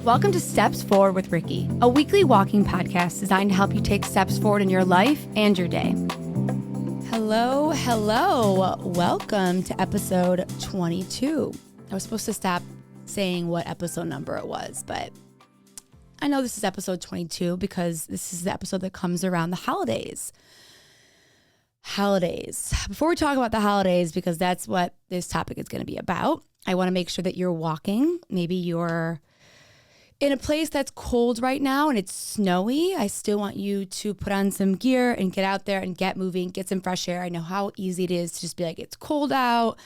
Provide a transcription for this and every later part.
Welcome to Steps Forward with Ricky, a weekly walking podcast designed to help you take steps forward in your life and your day. Hello. Welcome to episode 22. I was supposed to stop saying what episode number it was, but I know this is episode 22 because this is the episode that comes around the holidays. Before we talk about the holidays, because that's what this topic is going to be about, I want to make sure that you're walking. Maybe you're in a place that's cold right now and it's snowy. I still want you to put on some gear and get out there and get moving, get some fresh air. I know how easy it is to just be like, it's cold out.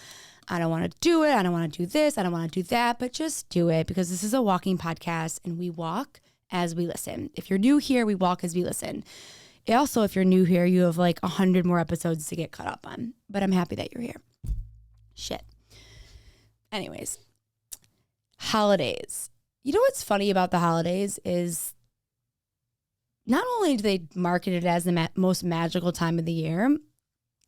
I don't want to do it. I don't want to do this. I don't want to do that, but just do it because this is a walking podcast and we walk as we listen. If you're new here, we walk as we listen. Also, if you're new here, you have like 100 more episodes to get caught up on, but I'm happy that you're here. Shit. Anyways, holidays. You know what's funny about the holidays is not only do they market it as the most magical time of the year,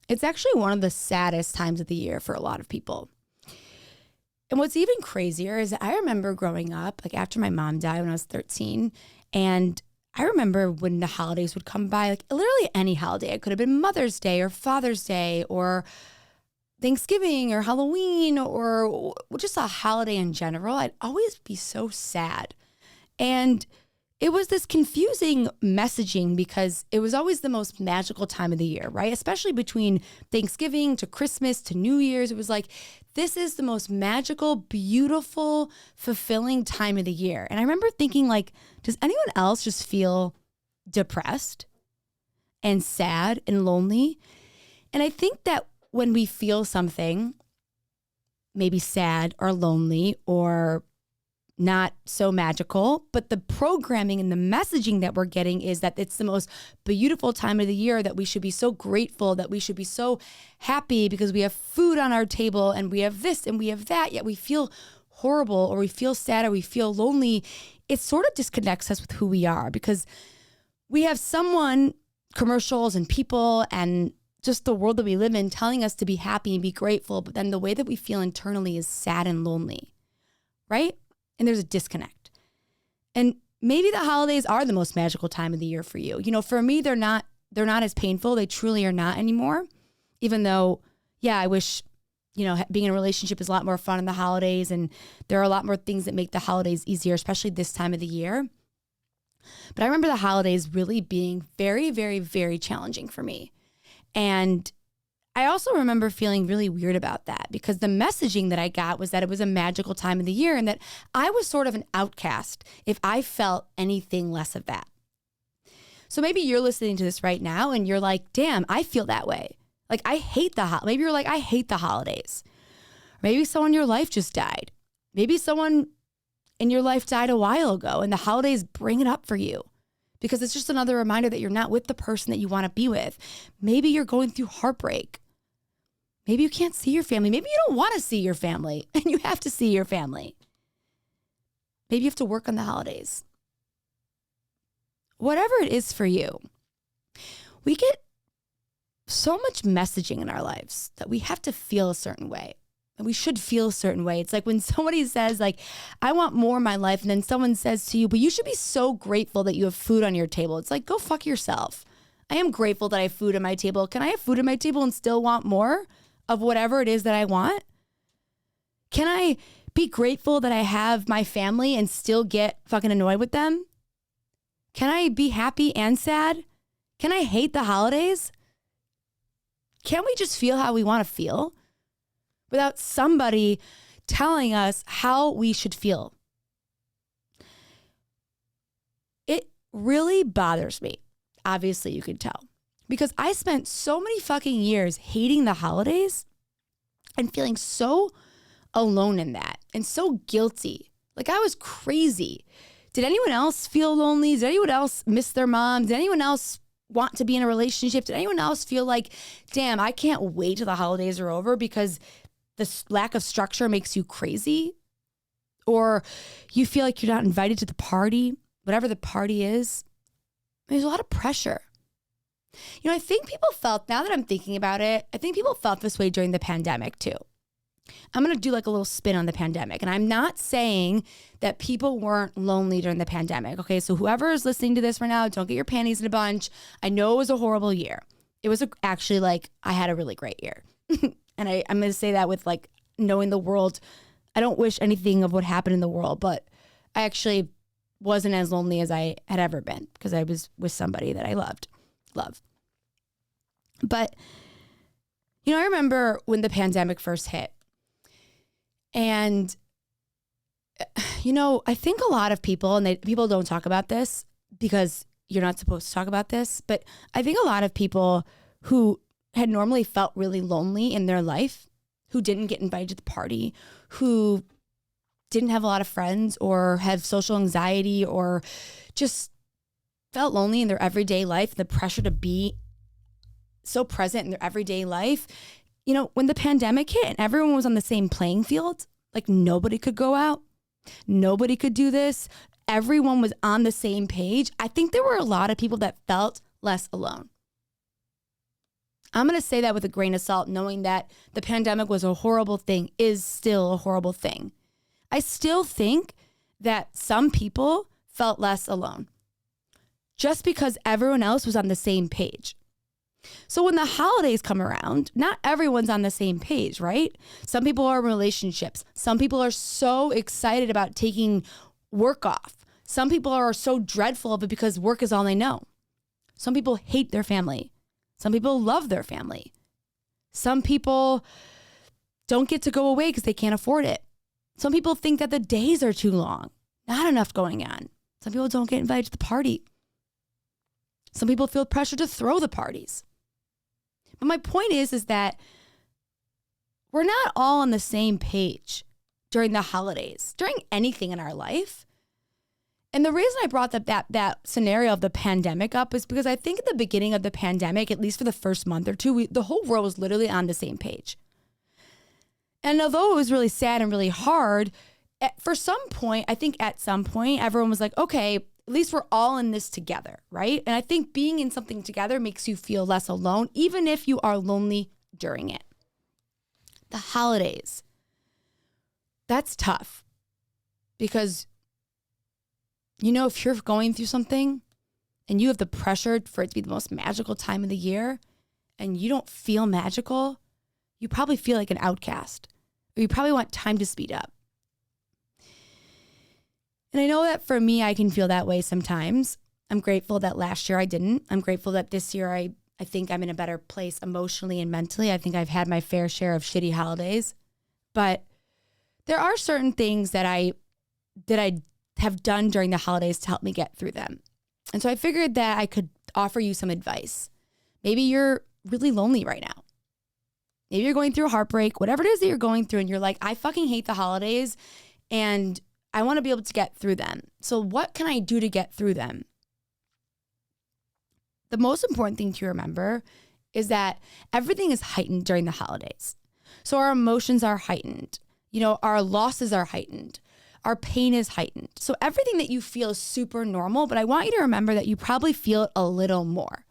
it's actually one of the saddest times of the year for a lot of people. And what's even crazier is I remember growing up, like after my mom died when I was 13, and I remember when the holidays would come by, like literally any holiday. It could have been Mother's Day or Father's Day or Thanksgiving or Halloween or just a holiday in general. I'd always be so sad. And it was this confusing messaging because it was always the most magical time of the year, right? Especially between Thanksgiving to Christmas to New Year's. It was like, this is the most magical, beautiful, fulfilling time of the year. And I remember thinking like, does anyone else just feel depressed and sad and lonely? And I think that when we feel something, maybe sad or lonely or not so magical, but the programming and the messaging that we're getting is that it's the most beautiful time of the year, that we should be so grateful, that we should be so happy because we have food on our table and we have this and we have that, yet we feel horrible or we feel sad or we feel lonely. It sort of disconnects us with who we are because we have someone, commercials and people and just the world that we live in telling us to be happy and be grateful, but then the way that we feel internally is sad and lonely, right? And there's a disconnect. And maybe the holidays are the most magical time of the year for you. You know, for me, they're not as painful. They truly are not anymore. Even though, yeah, I wish, you know, being in a relationship is a lot more fun in the holidays and there are a lot more things that make the holidays easier, especially this time of the year. But I remember the holidays really being very, very, very challenging for me. And I also remember feeling really weird about that because the messaging that I got was that it was a magical time of the year and that I was sort of an outcast if I felt anything less of that. So maybe you're listening to this right now and you're like, damn, I feel that way. Like I hate maybe you're like, I hate the holidays. Maybe someone in your life just died. Maybe someone in your life died a while ago and the holidays bring it up for you. Because it's just another reminder that you're not with the person that you want to be with. Maybe you're going through heartbreak. Maybe you can't see your family. Maybe you don't want to see your family and you have to see your family. Maybe you have to work on the holidays. Whatever it is for you, we get so much messaging in our lives that we have to feel a certain way. And we should feel a certain way. It's like when somebody says like, I want more in my life. And then someone says to you, but you should be so grateful that you have food on your table. It's like, go fuck yourself. I am grateful that I have food on my table. Can I have food on my table and still want more of whatever it is that I want? Can I be grateful that I have my family and still get fucking annoyed with them? Can I be happy and sad? Can I hate the holidays? Can't we just feel how we want to feel? Without somebody telling us how we should feel. It really bothers me. Obviously, you can tell. Because I spent so many fucking years hating the holidays and feeling so alone in that and so guilty. Like I was crazy. Did anyone else feel lonely? Did anyone else miss their mom? Did anyone else want to be in a relationship? Did anyone else feel like, damn, I can't wait till the holidays are over because the lack of structure makes you crazy? Or you feel like you're not invited to the party, whatever the party is? There's a lot of pressure. You know, I think people felt, now that I'm thinking about it, I think people felt this way during the pandemic too. I'm going to do like a little spin on the pandemic. And I'm not saying that people weren't lonely during the pandemic. Okay. So whoever is listening to this right now, don't get your panties in a bunch. I know it was a horrible year. It was actually like, I had a really great year. And I'm going to say that with like knowing the world. I don't wish anything of what happened in the world, but I actually wasn't as lonely as I had ever been because I was with somebody that I love. But, you know, I remember when the pandemic first hit. And, you know, I think a lot of people, and people don't talk about this because you're not supposed to talk about this, but I think a lot of people who had normally felt really lonely in their life, who didn't get invited to the party, who didn't have a lot of friends or have social anxiety or just felt lonely in their everyday life, the pressure to be so present in their everyday life. You know, when the pandemic hit and everyone was on the same playing field, like nobody could go out, nobody could do this, everyone was on the same page. I think there were a lot of people that felt less alone. I'm going to say that with a grain of salt, knowing that the pandemic was a horrible thing, is still a horrible thing. I still think that some people felt less alone just because everyone else was on the same page. So when the holidays come around, not everyone's on the same page, right? Some people are in relationships. Some people are so excited about taking work off. Some people are so dreadful of it because work is all they know. Some people hate their family. Some people love their family. Some people don't get to go away because they can't afford it. Some people think that the days are too long, not enough going on. Some people don't get invited to the party. Some people feel pressure to throw the parties. But my point is that we're not all on the same page during the holidays, during anything in our life. And the reason I brought that scenario of the pandemic up is because I think at the beginning of the pandemic, at least for the first month or two, the whole world was literally on the same page. And although it was really sad and really hard, for some point, I think at some point, everyone was like, okay, at least we're all in this together, right? And I think being in something together makes you feel less alone, even if you are lonely during it. The holidays, that's tough because, you know, if you're going through something and you have the pressure for it to be the most magical time of the year and you don't feel magical, you probably feel like an outcast, or you probably want time to speed up. And I know that for me, I can feel that way sometimes. I'm grateful that last year I didn't. I'm grateful that this year I think I'm in a better place emotionally and mentally. I think I've had my fair share of shitty holidays. But there are certain things that I have done during the holidays to help me get through them. And so I figured that I could offer you some advice. Maybe you're really lonely right now. Maybe you're going through a heartbreak, whatever it is that you're going through, and you're like, I fucking hate the holidays and I want to be able to get through them. So what can I do to get through them? The most important thing to remember is that everything is heightened during the holidays. So our emotions are heightened. You know, our losses are heightened. Our pain is heightened. So everything that you feel is super normal, but I want you to remember that you probably feel it a little more.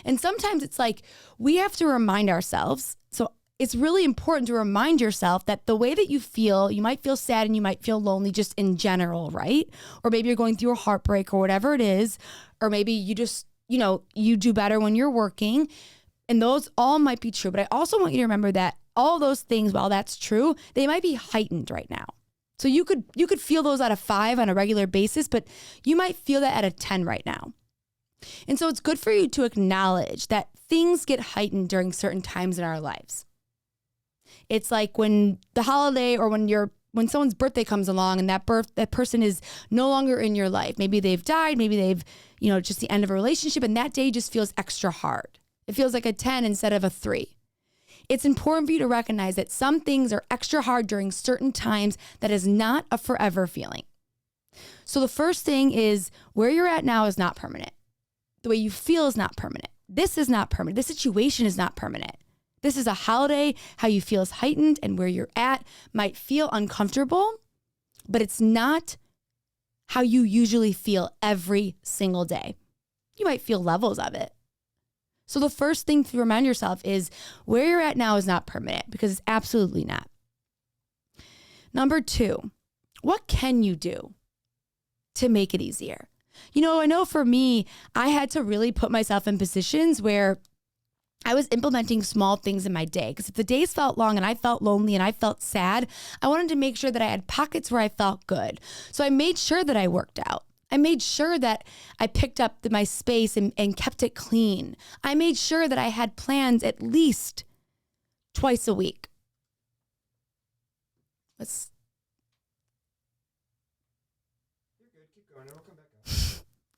And sometimes it's like we have to remind ourselves. So it's really important to remind yourself that the way that you feel, you might feel sad and you might feel lonely just in general, right? Or maybe you're going through a heartbreak or whatever it is. Or maybe you just, you know, you do better when you're working. And those all might be true. But I also want you to remember that all those things, while that's true, they might be heightened right now. So you could feel those out of 5 on a regular basis, but you might feel that at a 10 right now. And so it's good for you to acknowledge that things get heightened during certain times in our lives. It's like when the holiday or when someone's birthday comes along and that person is no longer in your life. Maybe they've died, maybe they've, you know, just the end of a relationship, and that day just feels extra hard. It feels like a 10 instead of a 3. It's important for you to recognize that some things are extra hard during certain times. That is not a forever feeling. So the first thing is where you're at now is not permanent. The way you feel is not permanent. This is not permanent. This situation is not permanent. This is a holiday. How you feel is heightened, and where you're at might feel uncomfortable, but it's not how you usually feel every single day. You might feel levels of it. So the first thing to remind yourself is where you're at now is not permanent, because it's absolutely not. Number 2, what can you do to make it easier? I know for me, I had to really put myself in positions where I was implementing small things in my day, because if the days felt long and I felt lonely and I felt sad, I wanted to make sure that I had pockets where I felt good. So I made sure that I worked out. I made sure that I picked up my space and kept it clean. I made sure that I had plans at least twice a week. You're good. Keep going. It'll come back up.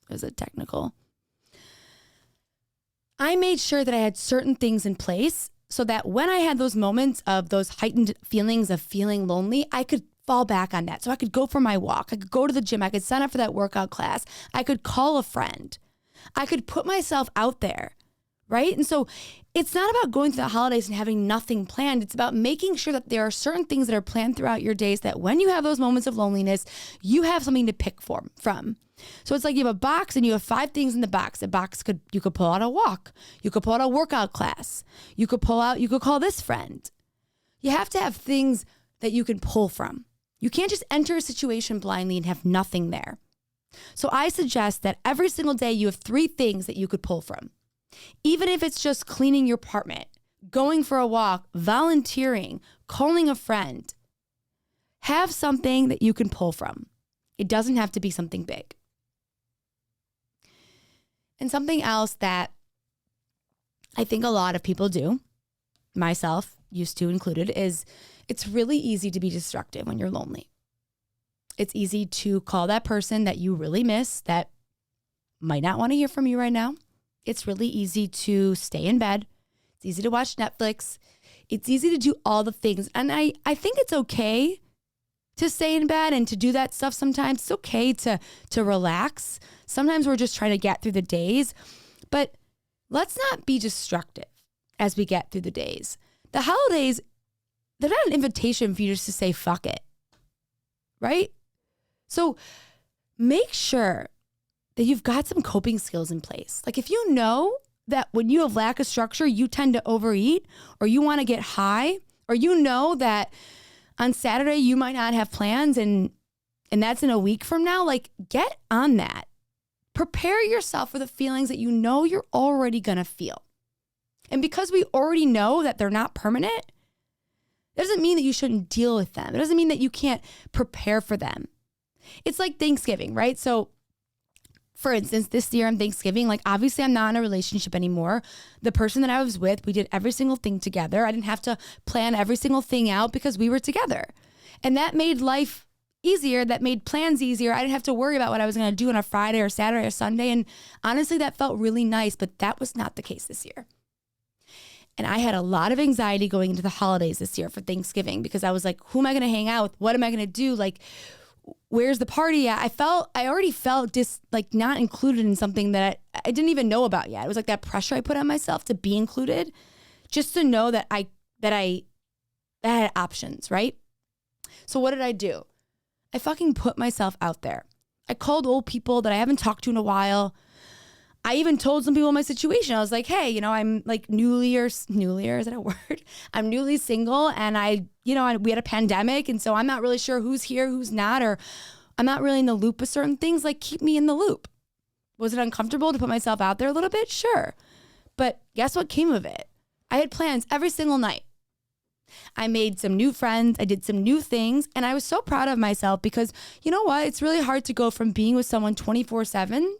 It was a technical. I made sure that I had certain things in place so that when I had those moments of those heightened feelings of feeling lonely, I could fall back on that. So I could go for my walk. I could go to the gym. I could sign up for that workout class. I could call a friend. I could put myself out there, right? And so it's not about going through the holidays and having nothing planned. It's about making sure that there are certain things that are planned throughout your days that when you have those moments of loneliness, you have something to pick from. So it's like you have a box and you have 5 things in the box. You could pull out a walk. You could pull out a workout class. You could call this friend. You have to have things that you can pull from. You can't just enter a situation blindly and have nothing there. So I suggest that every single day you have 3 things that you could pull from. Even if it's just cleaning your apartment, going for a walk, volunteering, calling a friend, have something that you can pull from. It doesn't have to be something big. And something else that I think a lot of people do, myself used to included, is it's really easy to be destructive when you're lonely. It's easy to call that person that you really miss that might not want to hear from you right now. It's really easy to stay in bed. It's easy to watch Netflix. It's easy to do all the things. And I think it's okay to stay in bed and to do that stuff sometimes. It's okay to relax. Sometimes we're just trying to get through the days. But let's not be destructive as we get through the days. The holidays, they're not an invitation for you just to say, fuck it, right? So make sure that you've got some coping skills in place. Like if you know that when you have lack of structure, you tend to overeat, or you want to get high, or you know that on Saturday you might not have plans and that's in a week from now, like get on that. Prepare yourself for the feelings that you know you're already going to feel. And because we already know that they're not permanent, it doesn't mean that you shouldn't deal with them. It doesn't mean that you can't prepare for them. It's like Thanksgiving, right? So for instance, this year on Thanksgiving, like obviously I'm not in a relationship anymore. The person that I was with, we did every single thing together. I didn't have to plan every single thing out because we were together. And that made life easier. That made plans easier. I didn't have to worry about what I was going to do on a Friday or Saturday or Sunday. And honestly, that felt really nice, but that was not the case this year. And I had a lot of anxiety going into the holidays this year for Thanksgiving because I was like, who am I going to hang out with? What am I going to do? Like, where's the party at? I already felt not included in something that I didn't even know about yet. It was like that pressure I put on myself to be included, just to know that I had options, right? So what did I do? I fucking put myself out there. I called old people that I haven't talked to in a while. I even told some people my situation. I was like, hey, I'm like newly, is that a word? I'm newly single and we had a pandemic. And so I'm not really sure who's here, who's not, or I'm not really in the loop of certain things. Like keep me in the loop. Was it uncomfortable to put myself out there a little bit? Sure. But guess what came of it? I had plans every single night. I made some new friends. I did some new things. And I was so proud of myself because you know what? It's really hard to go from being with someone 24/7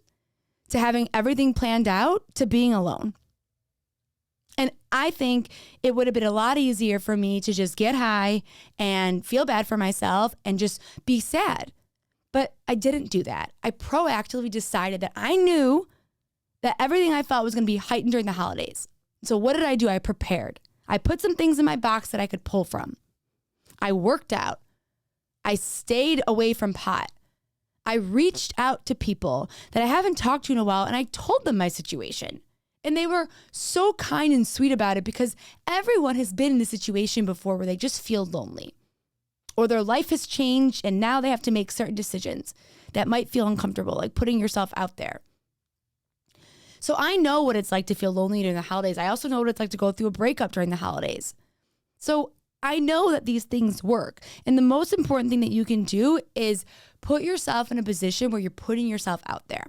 to having everything planned out to being alone. And I think it would have been a lot easier for me to just get high and feel bad for myself and just be sad. But I didn't do that. I proactively decided that I knew that everything I felt was going to be heightened during the holidays. So what did I do? I prepared. I put some things in my box that I could pull from. I worked out. I stayed away from pot. I reached out to people that I haven't talked to in a while and I told them my situation. And they were so kind and sweet about it because everyone has been in a situation before where they just feel lonely or their life has changed and now they have to make certain decisions that might feel uncomfortable, like putting yourself out there. So I know what it's like to feel lonely during the holidays. I also know what it's like to go through a breakup during the holidays. So I know that these things work. And the most important thing that you can do is put yourself in a position where you're putting yourself out there.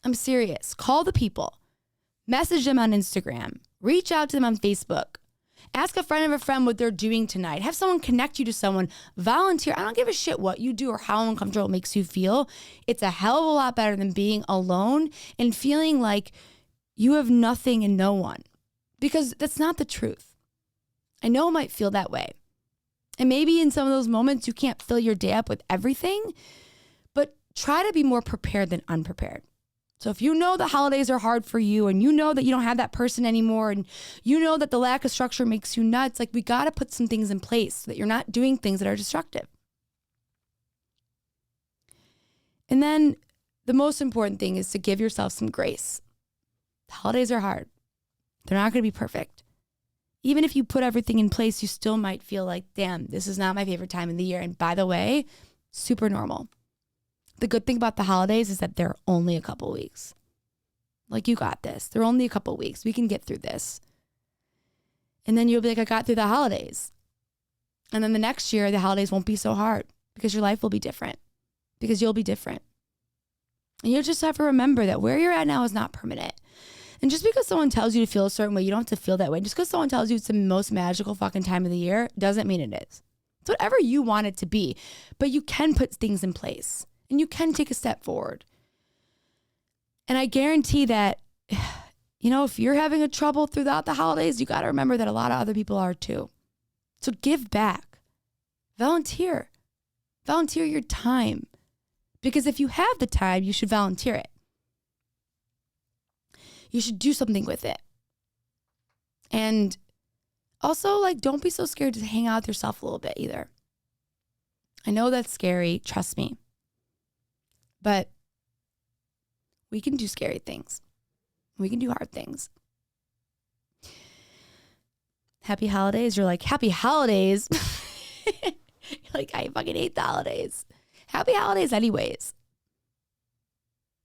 I'm serious. Call the people. Message them on Instagram. Reach out to them on Facebook. Ask a friend of a friend what they're doing tonight. Have someone connect you to someone. Volunteer. I don't give a shit what you do or how uncomfortable it makes you feel. It's a hell of a lot better than being alone and feeling like you have nothing and no one. Because that's not the truth. I know it might feel that way. And maybe in some of those moments you can't fill your day up with everything, but try to be more prepared than unprepared. So if you know the holidays are hard for you and you know that you don't have that person anymore and you know that the lack of structure makes you nuts, like we got to put some things in place so that you're not doing things that are destructive. And then the most important thing is to give yourself some grace. The holidays are hard. They're not going to be perfect. Even if you put everything in place, you still might feel like, damn, this is not my favorite time of the year. And by the way, super normal. The good thing about the holidays is that they're only a couple weeks. Like, you got this. They're only a couple weeks. We can get through this. And then you'll be like, I got through the holidays. And then the next year, the holidays won't be so hard because your life will be different, because you'll be different. And you'll just have to remember that where you're at now is not permanent. And just because someone tells you to feel a certain way, you don't have to feel that way. Just because someone tells you it's the most magical fucking time of the year doesn't mean it is. It's whatever you want it to be. But you can put things in place. And you can take a step forward. And I guarantee that, you know, if you're having a trouble throughout the holidays, you got to remember that a lot of other people are too. So give back. Volunteer. Volunteer your time. Because if you have the time, you should volunteer it. You should do something with it. And also, like, don't be so scared to hang out with yourself a little bit either. I know that's scary. Trust me. But we can do scary things. We can do hard things. Happy holidays. You're like, happy holidays. You're like, I fucking hate the holidays. Happy holidays anyways.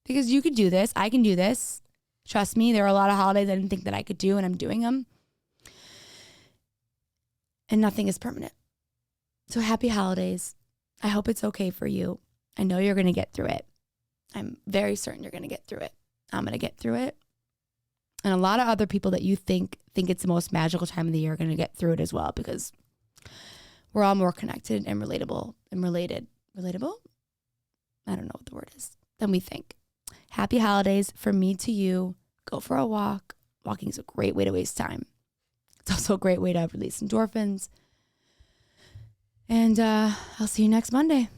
Because you could do this. I can do this. Trust me, there are a lot of holidays I didn't think that I could do, and I'm doing them. And nothing is permanent. So happy holidays. I hope it's okay for you. I know you're going to get through it. I'm very certain you're going to get through it. I'm going to get through it. And a lot of other people that you think it's the most magical time of the year are going to get through it as well, because we're all more connected and relatable and related. Relatable? I don't know what the word is. Than we think. Happy holidays from me to you. Go for a walk. Walking is a great way to waste time. It's also a great way to release endorphins. And I'll see you next Monday.